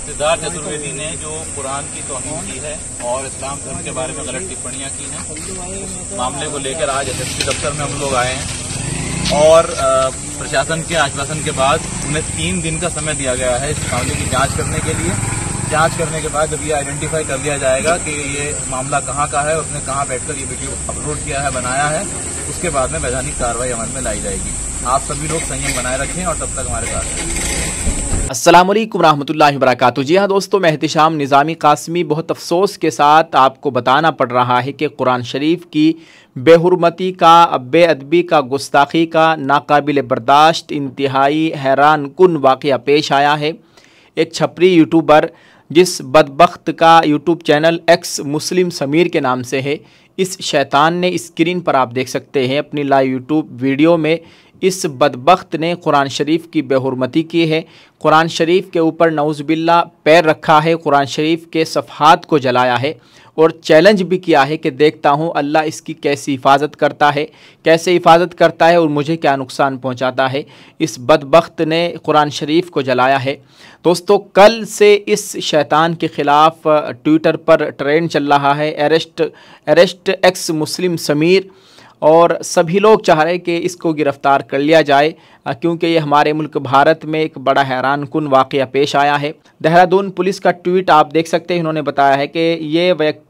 सिद्धार्थ चतुर्वेदी ने जो कुरान की तौहीन की है और इस्लाम धर्म के बारे में गलत टिप्पणियां की हैं, उस मामले को लेकर आज एसएसपी दफ्तर में हम लोग आए हैं और प्रशासन के आश्वासन के बाद उन्हें 3 दिन का समय दिया गया है इस मामले की जांच करने के लिए। जांच करने के बाद जब ये आइडेंटिफाई कर लिया जाएगा कि ये मामला कहाँ का है, उसने कहाँ बैठकर ये वीडियो अपलोड किया है, बनाया है, उसके बाद में वैधानिक कार्रवाई अमल में लाई जाएगी। आप सभी लोग संयम बनाए रखें और तब तक हमारे साथ। अस्सलाम वालेकुम रहमतुल्लाहि व बरकातुहू। जी हाँ दोस्तों, मैं एहतिशाम निज़ामी कासमी बहुत अफसोस के साथ आपको बताना पड़ रहा है कि कुरान शरीफ की बेहुरमती का, बेअदबी का, गुस्ताखी का नाकाबिल बर्दाश्त इंतहाई हैरान कुन वाक़या पेश आया है। एक छपरी यूट्यूबर जिस बदबख्त का यूट्यूब चैनल एक्स मुस्लिम समीर के नाम से है, इस शैतान ने स्क्रीन पर आप देख सकते हैं अपनी लाइव यूट्यूब वीडियो में इस बदबख्त ने कुरान शरीफ की बेहुरमती की है, कुरान शरीफ के ऊपर नऊज़ुबिल्लाह पैर रखा है, कुरान शरीफ के सफ़हात को जलाया है और चैलेंज भी किया है कि देखता हूँ अल्लाह इसकी कैसी हिफाजत करता है, कैसे हिफाजत करता है और मुझे क्या नुकसान पहुँचाता है। इस बदबख्त ने कुरान शरीफ को जलाया है। दोस्तों, कल से इस शैतान के ख़िलाफ़ ट्विटर पर ट्रेंड चल रहा है, अरेस्ट एक्स मुस्लिम समीर, और सभी लोग चाह रहे हैं कि इसको गिरफ़्तार कर लिया जाए क्योंकि ये हमारे मुल्क भारत में एक बड़ा हैरान कुन वाक़या पेश आया है। देहरादून पुलिस का ट्वीट आप देख सकते हैं। इन्होंने बताया है कि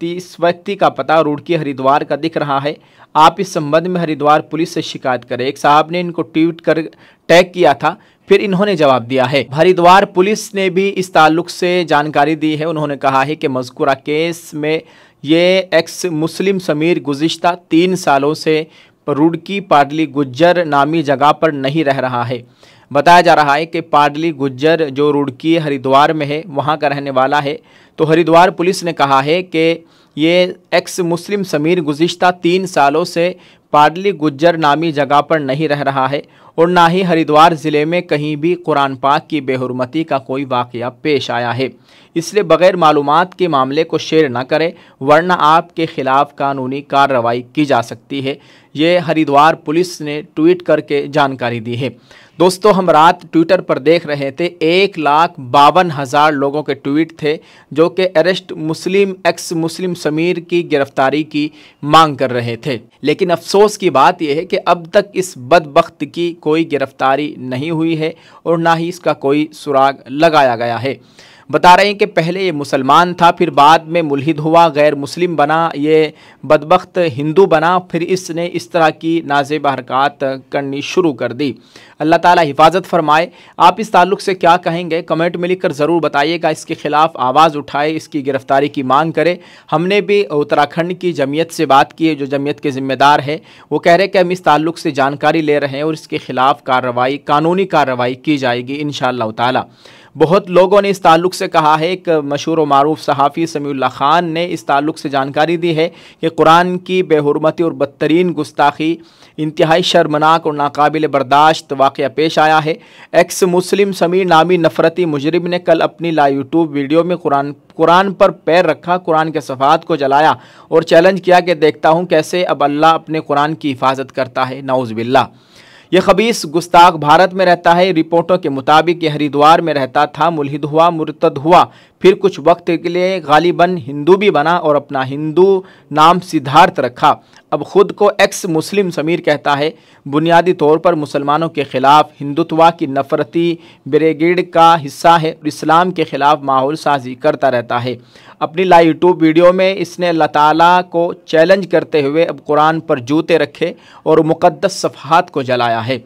इस व्यक्ति का पता रुड़की हरिद्वार का दिख रहा है, आप इस संबंध में हरिद्वार पुलिस से शिकायत करें। एक साहब ने इनको ट्वीट कर टैग किया था, फिर इन्होंने जवाब दिया है। हरिद्वार पुलिस ने भी इस ताल्लुक़ से जानकारी दी है। उन्होंने कहा है कि मज़कूरा केस में ये एक्स मुस्लिम समीर गुज़िश्ता 3 सालों से रुड़की पाडली गुज्जर नामी जगह पर नहीं रह रहा है। बताया जा रहा है कि पाडली गुज्जर जो रुड़की हरिद्वार में है वहाँ का रहने वाला है। तो हरिद्वार पुलिस ने कहा है कि ये एक्स मुस्लिम समीर गुज़िश्ता 3 सालों से पाडली गुज्जर नामी जगह पर नहीं रह रहा है और ना ही हरिद्वार ज़िले में कहीं भी कुरान पाक की बेहुरमती का कोई वाक़या पेश आया है। इसलिए बग़ैर मालूमात के मामले को शेयर ना करें वरना आपके ख़िलाफ़ कानूनी कार्रवाई की जा सकती है। ये हरिद्वार पुलिस ने ट्वीट करके जानकारी दी है। दोस्तों, हम रात ट्विटर पर देख रहे थे 1,52,000 लोगों के ट्वीट थे जो कि अरेस्ट एक्स मुस्लिम समीर की गिरफ्तारी की मांग कर रहे थे। लेकिन अफसोस की बात यह है कि अब तक इस बदबख्त की कोई गिरफ्तारी नहीं हुई है और ना ही इसका कोई सुराग लगाया गया है। बता रहे हैं कि पहले ये मुसलमान था, फिर बाद में मुल्हिद हुआ, गैर मुस्लिम बना, ये बदबख्त हिंदू बना, फिर इसने इस तरह की नाज़ेब हरकत करनी शुरू कर दी। अल्लाह ताला हिफाजत फरमाए। आप इस ताल्लुक़ से क्या कहेंगे कमेंट में लिखकर ज़रूर बताइएगा। इसके ख़िलाफ़ आवाज़ उठाए, इसकी गिरफ़्तारी की मांग करे। हमने भी उत्तराखंड की जमीयत से बात की है, जो जमीयत के ज़िम्मेदार है, वो कह रहे हैं कि हम इस ताल्लुक़ से जानकारी ले रहे हैं और इसके ख़िलाफ़ कार्रवाई, कानूनी कार्रवाई की जाएगी इंशाअल्लाह ताला। बहुत लोगों ने इस ताल्लुक़ से कहा है। एक मशहूर व मारूफ सहाफ़ी समीउल्लाह ख़ान ने इस ताल्लुक़ से जानकारी दी है कि कुरान की बेहुरमती और बदतरीन गुस्ताखी इंतहाई शर्मनाक और नाकाबिल बर्दाश्त वाक़या पेश आया है। एक्स मुस्लिम समीर नामी नफ़रती मुजरिम ने कल अपनी लाइव यूट्यूब वीडियो में कुरान पर पैर रखा, कुरान के सफ़ात को जलाया और चैलेंज किया कि देखता हूँ कैसे अब अल्लाह अपने कुरान की हिफाजत करता है। नाउज़ुबिल्लाह। यह खबीस गुस्ताख भारत में रहता है। रिपोर्टों के मुताबिक ये हरिद्वार में रहता था, मुल्हिद हुआ, मुर्तद हुआ, फिर कुछ वक्त के लिए गालिबन हिंदू भी बना और अपना हिंदू नाम सिद्धार्थ रखा। अब ख़ुद को एक्स मुस्लिम समीर कहता है। बुनियादी तौर पर मुसलमानों के ख़िलाफ़ हिंदुत्वा की नफ़रती ब्रिगेड का हिस्सा है और इस्लाम के ख़िलाफ़ माहौल साजी करता रहता है। अपनी लाइव यूट्यूब वीडियो में इसने अल्लाह ताला को चैलेंज करते हुए अब कुरान पर जूते रखे और मुक़द्दस सफ़हात को जलाया है।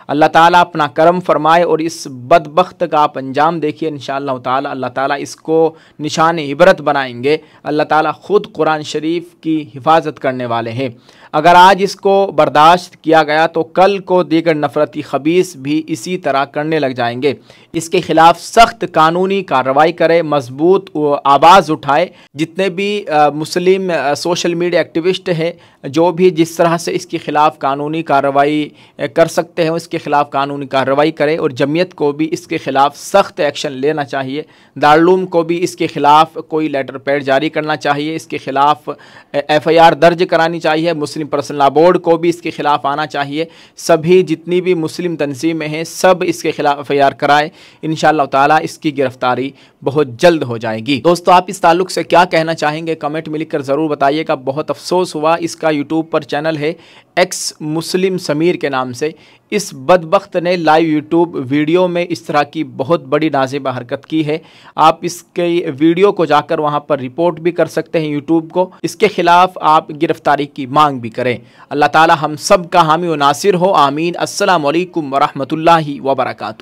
अल्लाह ताला अपना करम फरमाए और इस बदबख्त का आप अंजाम देखिए इंशाअल्लाह ताला। अल्लाह ताला इसको निशान इबरत बनाएंगे। अल्लाह ताला ख़ुद कुरान शरीफ की हिफाजत करने वाले हैं। अगर आज इसको बर्दाश्त किया गया तो कल को दीगर नफ़रती खबीस भी इसी तरह करने लग जाएंगे। इसके ख़िलाफ़ सख्त कानूनी कार्रवाई करे, मजबूत आवाज़ उठाए। जितने भी मुस्लिम सोशल मीडिया एक्टिविस्ट हैं, जो भी जिस तरह से इसके ख़िलाफ़ कानूनी कार्रवाई कर सकते हैं, इसके इसके ख़िलाफ़ कानूनी कार्रवाई करे और जमीयत को भी इसके ख़िलाफ़ सख्त एक्शन लेना चाहिए। दारुल को भी इसके ख़िलाफ़ कोई लेटर पैड जारी करना चाहिए, इसके ख़िलाफ़ FIR दर्ज करानी चाहिए। मुस्लिम पर्सनल लॉ बोर्ड को भी इसके ख़िलाफ़ आना चाहिए। सभी जितनी भी मुस्लिम तंजीमें हैं सब इसके ख़िलाफ़ FIR कराए। इंशाअल्लाह ताला इसकी गिरफ़्तारी बहुत जल्द हो जाएगी। दोस्तों, आप इस ताल्लुक़ से क्या कहना चाहेंगे कमेंट में लिखकर ज़रूर बताइएगा। बहुत अफसोस हुआ, इसका यूट्यूब पर चैनल है एक्स मुस्लिम समीर के नाम से। इस बदबख्त ने लाइव यूट्यूब वीडियो में इस तरह की बहुत बड़ी नाज़िबा हरकत की है। आप इसके वीडियो को जाकर वहां पर रिपोर्ट भी कर सकते हैं यूट्यूब को। इसके ख़िलाफ़ आप गिरफ़्तारी की मांग भी करें। अल्लाह ताला हम सब का हामी व नासिर हो, आमीन। अस्सलामु अलैकुम व रहमतुल्लाहि व बरकातुहू।